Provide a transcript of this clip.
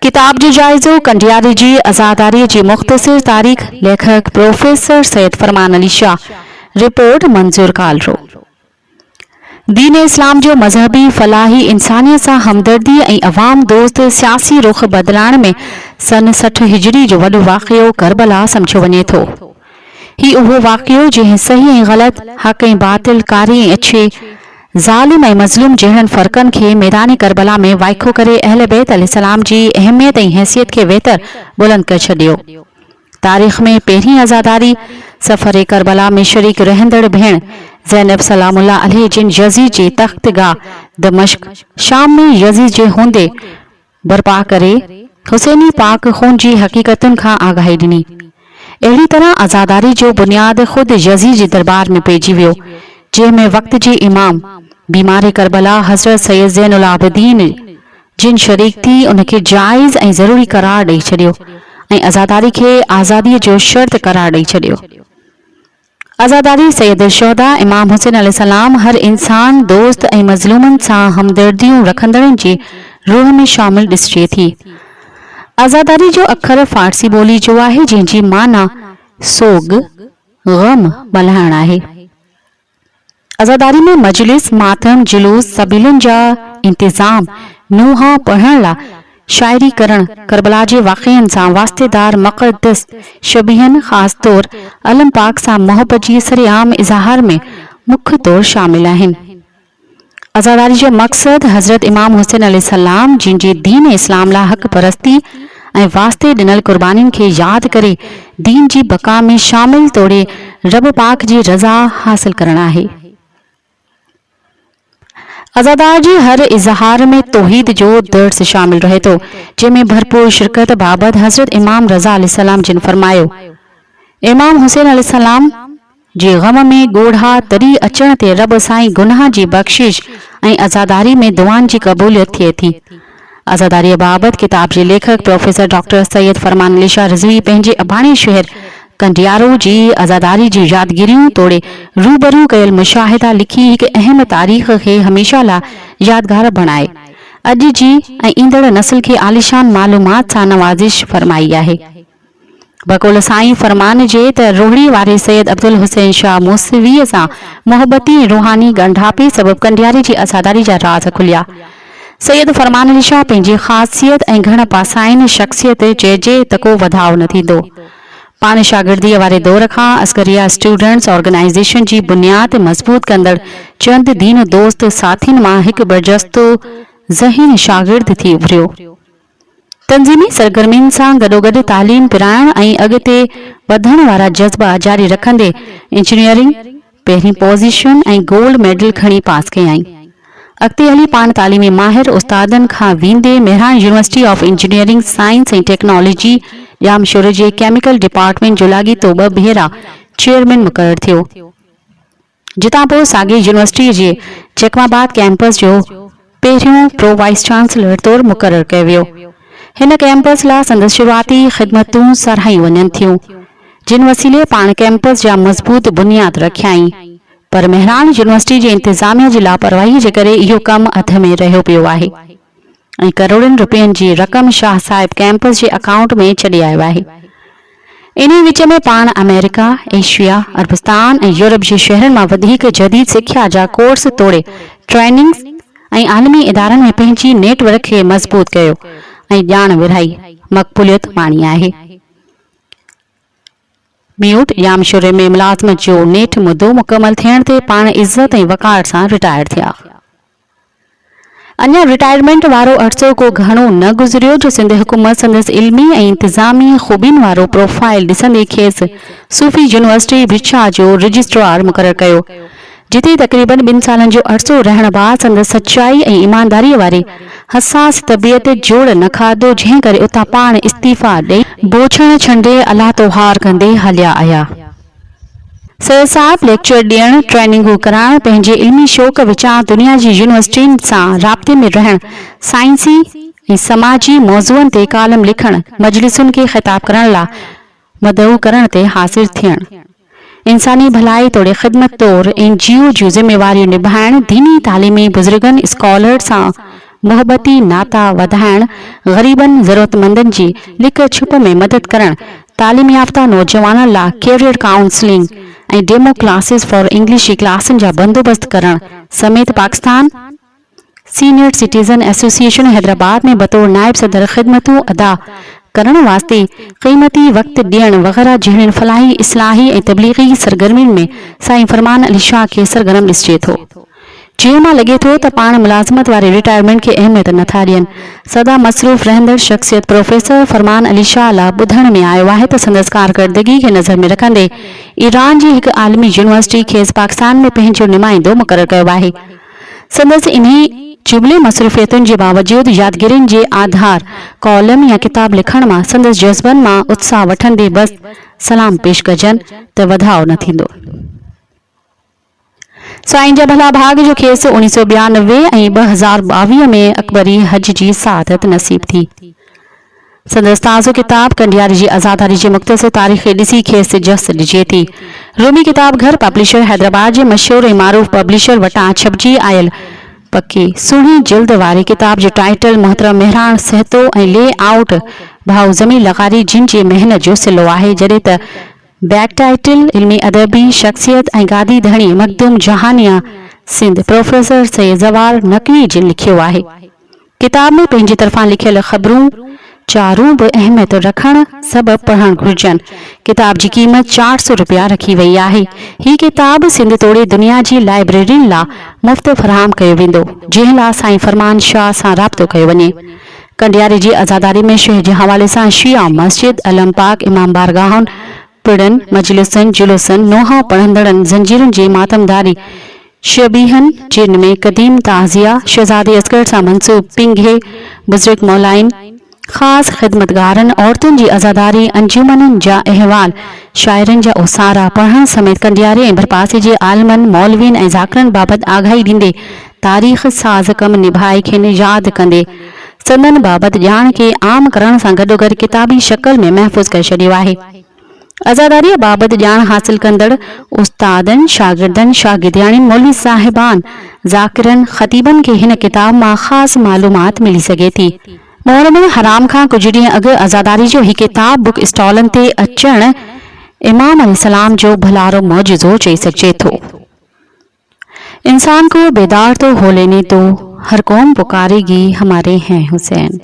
किताब जो जायज़ो कंडियारी जी आज़ादारी जी मुख्तसर तारीख़ लेखक प्रोफेसर सैयद फरमान अली शाह। रिपोर्ट मंजूर कालरो। दीन इस्लाम जो मजहबी फलाही इंसानियत सां हमदर्दी ऐं अवाम दोस्त सियासी रुख बदलाण में सन 60 हिजरी जो वॾो वाक़ियो करबला समझो वञे थो। ही उहो वाक़ियो जंहिं सही ऐं ग़लत, हक़ ऐं बातिल, कारी ऐं अच्छे, ज़ालिम ऐं मज़लूम जहिड़नि फ़र्क़नि खे मैदानी करबला में वाइखो करे अहल बैत अलैहिस्सलाम जी अहमियत ऐं हैसियत खे बेहतर बुलंद करे छॾियो। तारीख़ में पहिरीं आज़ादारी सफ़र करबला में शरीक रहंदड़ भेण ज़ैनब सलामुल्लाह अलैह जिन यज़ीद जे तख्तगाह दमिश्क शाम में यज़ीद जे हूंदे बर्पा करे हुसैनी पाक खून जी हक़ीक़तुनि खां आगाही ॾिनी। अहिड़ी तरह आज़ादारी जो बुनियाद ख़ुद यज़ीद जे दरबार में पइजी वियो, जंहिंमें वक़्त जे इमाम बीमार करबला हज़रत सैयद ज़ैनुल आबिदीन जिन शरीक थी उनखे जाइज़ ऐं ज़रूरी करार ॾेई छॾियो ऐं आज़ादारी खे आज़ादीअ जो शर्त करार ॾेई छॾियो। आज़ादारी सैयद शुहदा इमाम हुसैन अलैहिस्सलाम हर इंसान दोस्त ऐं मज़लूमनि सां हमदर्दियूं रखंदड़नि जी रूह में शामिल ॾिसिजे थी। आज़ादारी जो अखर फारसी ॿोली जो आहे जंहिंजी माना सोग ग़म मल्हाइण आहे। आज़ादारी में मजलिस, मातम, जुलूस, सबीलनि जा इंतज़ाम, नूहा पढ़ण लाइ, शायरी करण, करबला जे वाक़िअनि सां वास्तेदार मुक़द्दस शबीहन ख़ास तौर अलम पाक सां मोहब्बत जी सरेआम इज़हार में मुख्य तौर शामिल आहिनि। आज़ादारी जो मक़सद हज़रत इमाम हुसैन अलैहिस्सलाम जिन जे दीन इस्लाम लाइ हक़ परस्ती ऐं वास्ते ॾिनल कुर्बानीनि खे यादि करे दीन जी बका में शामिल तोड़े रब पाक जी रज़ा हासिल करणु आहे। आज़ादार जी हर इज़हार में तौहीद जो दर्स शामिल रहे थो, जंहिंमें भरपूर शिरकत बाबति हज़रत इमाम रज़ा अलैहिस्सलाम जिन फरमायो, इमाम हुसैन अलैहिस्सलाम जे ग़म में ॻोढ़ा तरी अचण ते रब साईं गुनाह जी बख़्शिश ऐं आज़ादारी में दुआनि जी क़बूलियत थिए थी। आज़ादारी बाबति किताब जे लेखक प्रोफेसर डॉक्टर सैयद फरमान अली शाह रिज़वी पंहिंजे अबाणी शहर कंडियारो जी आज़ादारी जी यादगिरियूं तोड़े रूबरू कयल मुशाहिदा लिखी हिकु अहम तारीख़ खे हमेशह लाइ यादगार बणाए अॼु जी ऐं ईंदड़ नस्ल खे आलिशान मालूमात सां नवाज़िश फरमाई आहे। बक़ौल साईं फरमान जे त रोहड़ी वारे सैयद अब्दुल हुसैन शाह मूसवीअ सां मोहब्बती रूहानी ॻंढापे सबबि कंडियारे जी आज़ादारी जा राज़ खुलिया। सैयद फरमान अली शाह पंहिंजी ख़ासियत ऐं घण पासाइन शख़्सियत चइजे त को वधाउ न थींदो। पाण शागिर्दीअ वारे दौर खां अस्करिया स्टूडेंट्स ऑर्गेनाइज़ेशन जी बुनियाद मज़बूत कंदड़ चंद दीन दोस्त साथियुनि मां हिकु बरजस्तो ज़हीन शागिर्द थी उभरियो। तंज़ीमी सरगर्मियुनि सां गॾोगॾु तालीम पिराइण ऐं अॻिते वधण वारा जज़्बा जारी रखंदे इंजीनियरिंग पहिरीं पोज़ीशन ऐं गोल्ड मेडल खणी पास कयई। अॻिते हली पाण तालीमी माहिर उस्तादनि खां वेंदे Mehran university of engineering science ऐं टेक्नोलॉजी जामशोर जे केमिकल डिपार्टमेंट जो लाॻीतो 2 भेरा चेयरमैन मुक़रर थियो, जितां पोइ साॻी यूनिवर्सिटी जे चकमाबाद कैंपस जो पहिरियों प्रो वाइस चांसलर तौर मुक़रर कयो वियो। हिन कैंपस लाइ संदसि शुरूआती ख़िदमतूं सराहियूं वञनि थियूं, जिन वसीले पाण कैंपस जा मज़बूत बुनियाद रखियाई, पर मेहरान यूनिवर्सिटी जे इंतिज़ामिया जी लापरवाही जे करे इहो कमु अध में रहियो पियो आहे ऐं करोड़नि रुपयनि जी रक़म शाह साहिब कैंपस जे अकाउंट में छॾे आयो आहे। इन विच में पाण अमेरिका, एशिया, अरबस्तान ऐं यूरोप जे शहरनि मां वधीक जदीद सिख्या जा कोर्स तोड़े ट्रेनिंग ऐं आलमी इदारनि में पंहिंजी नेटवर्क खे मज़बूत कयो ऐं ॼाण विरहाई मक़बूलियत माणी आहे। म्यूट जामशोर में मुलाज़मत जो नेठ मुदो मुकमल थियण ते पाण इज़त ऐं वक़ार सां रिटायर थिया। अञा रिटायरमेंट वारो अरसो को घणो न गुज़रियो जो सिंध हुकूमत संदसि इल्मी ऐं इंतिज़ामी ख़ूबियुनि वारो प्रोफाइल ॾिसंदे खेसि सूफ़ी यूनिवर्सिटी भ्रिशा जो रजिस्ट्रार मुक़रर कयो, जिते तक़रीबन 2 सालनि जो अरसो रहण बाद संदसि सचाई ऐं ईमानदारीअ वारे हसास तबियत जोड़ न खाधो, जंहिं करे उतां पाण इस्तीफ़ा ॾेई बोछण छंडे अलाह तोहार कंदे हलिया आया। सैयद साहब लेक्चर ॾियण, ट्रेनिंगूं कराइण, पंहिंजे इल्मी शौक़ विचां दुनिया जी यूनिवर्सिटियुनि सां राब्ते में रहण, साइंसी ऐं समाजी मौज़ूअनि ते कालम लिखण, मजलिसुनि खे ख़िताब करण लाइ मदऊ करण ते हासिल थियण, इंसानी भलाई तोड़े ख़िदमत तौर NGO जूं ज़िम्मेवारियूं निभाइण, दीनी तालीमी बुज़ुर्गनि स्कॉलर सां मोहब्बती नाता वधाइण, ग़रीबन ज़रूरतमंदन जी लिक छुप में मदद करण, तालीम याफ़्ता नौजवानन ला कैरियर काउंसलिंग ऐं demo classes for English Klaasen जा बंदोबस्त करण समेत Pakistan senior citizen association Hyderabad में बतौर नायब सदर ख़िदमतूं अदा करण वास्ते क़ीमती वक्त ॾियण वग़ैरह जहिड़ियुनि फलाही इस्लाही ऐं तबलीगी सरगर्मियुनि में साईं फरमान अली शाह खे सरगर्म ॾिसिजे थो। जीअं मां लॻे थो त पाण मुलाज़मत वारे रिटायरमेंट खे अहमियत नथा ॾियनि। सदा मसरूफ़ रहंदड़ शख़्सियत प्रोफेसर फरमान अली शाह ला ॿुधण में आयो आहे त संदसि कारकर्दगी खे नज़र में रखंदे ईरान जी हिकु आलमी यूनिवर्सिटी खेसि पाकिस्तान में पंहिंजो नुमाइंदो मुक़ररु कयो आहे। संदसि इन्ही जुमिले मसरूफ़ियतुनि जे बावजूद यादगिरियुनि जे आधार कॉलम या किताब लिखण मां संदसि जज़्बनि मां उत्साह वठंदे बस सलाम पेश कजनि त वधाउ न थींदो। साईं जा भला भाग जो खेसि 1992 ऐं 2022 में अकबरी हज जी सआदत नसीब थी। संदसि ताज़ो किताब कंडियारी जी आज़ादारी जे मुख़्तसर तारीख़ ॾिसी खेसि जस ॾिजे थी। रूमी किताब घर पब्लिशर हैदराबाद जे मशहूर ऐं मारूफ़ पब्लिशर वटां छपजी आयल पक्की सुहिणी जिल्द वारी किताब जो टाइटल मोहतरम मेहरान सहतो ऐं ले आउट भाउ ज़मीन लग़ारी जिन जी महिनत जो सिलो आहे, जॾहिं त बैक टाइटल इल्मी अदबी शख़्सियत ऐं गादी धणी मखदूम जहानिया सिंध प्रोफेसर सैयद ज़वार नक़वी जिन लिखियो आहे। किताब में पंहिंजी तरफ़ां लिखियल ख़बरूं चारूं बि अहमियत रखण सबब पढ़ण घुर्जनि। किताब जी क़ीमत 400 रुपया रखी वई आहे। ही किताब सिंध तोड़े दुनिया जी लाइब्रेरियुनि ला मुफ़्त फराहम कयो वेंदो, जंहिं लाइ साईं फरमान शाह सां राब्तो कयो वञे। कंडियारी जी आज़ादारी में शहर जे हवाले सां शिया मस्जिद अलम पाक इमाम बारगाहुनि पिड़नि मजलिसनि जुलूसनि नोहा पढ़ंदड़नि ज़ंजीरुनि जी मातमदारी शबीहन जिन में क़दीम ताज़िया शहज़ादे असगर सां मंसूब पिंघे बुज़ुर्ग मौलाइन ख़ास ख़िदमतगारनि औरतुनि जी आज़ादारी अंजुमननि जा अहवाल शाइरनि जा उसारा पढ़ण समेत कंडियारी ऐं भरपासे जे आलमनि मौलवीन ऐं ज़ाकिरनि बाबति आगाही ॾींदे तारीख़ साज़ कम निभाए खेनि यादि कंदे सदन बाबति ॼाण खे आम करण सां गॾोगॾु किताबी शक्ल में महफ़ूज़ करे छॾियो आहे। आज़ादारी बाबति ॼाण हासिल कंदड़ उस्तादनि शागिर्दनि शागिर्दियाणियुनि मौलवी साहिबान ज़ाकिरनि ख़तीबनि खे हिन किताब मां ख़ासि मालूमात मिली सघे थी। मुहर्रम हराम खां कुझु ॾींहं अॻु आज़ादारी जो ही किताब बुक स्टॉलनि ते अचण इमाम अलैहिस्सलाम जो भलारो मौजज़ो चई सघिजे थो। इंसान को बेदार तो हो लेने दो, हर कौम पुकारेगी हमारे हैं हुसैन।